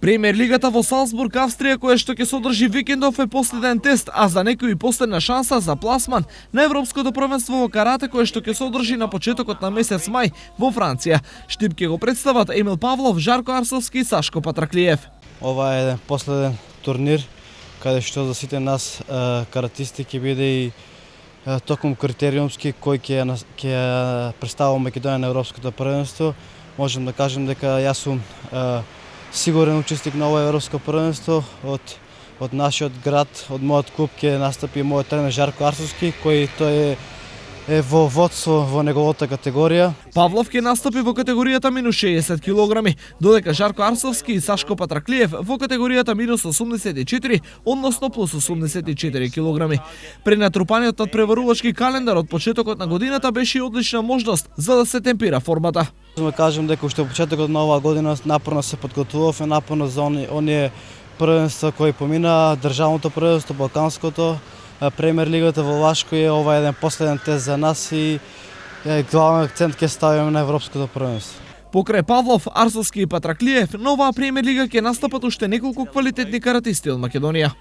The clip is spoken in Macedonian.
Премиер лигата во Салцбург, Австрија, која што ќе содржи викендов е последен тест, а за некои последна шанса за пласман на Европското првенство во карате кој што ќе содржи на почетокот на месец мај во Франција. Штип ќе го представат Емил Павлов, Жарко Арсовски и Сашко Патраклиев. Ова е последен турнир каде што за сите нас каратисти ќе биде и токму критериумски кој ќе представува Македонија на Европското првенство. Можем да кажем дека јас сум сигурен учесник на ова Европско првенство. Од нашиот град, од мојот клуб ќе настапи мојот тренер Жарко Арсовски, кој тој е во водство во неговата категорија. Павлов ќе настапи во категоријата минус 60 килограми, додека Жарко Арсовски и Сашко Патраклиев во категоријата минус 84, односно плюс 84 килограми. Пренатрупаниот надпреварувачки календар од почетокот на годината беше одлична можност за да се темпира формата. Да кажем дека уште почетокот на оваа година напорно се подготвувавме, напорно за оние првенства кои помина, државното првенство, балканското, премиер лигата во Лашко е ова еден последен тест за нас и главен акцент ќе ставиме на Европското првенство. Покрај Павлов, Арсовски и Патраклиев, на оваа премиер лига ќе настапат уште неколку квалитетни каратисти од Македонија.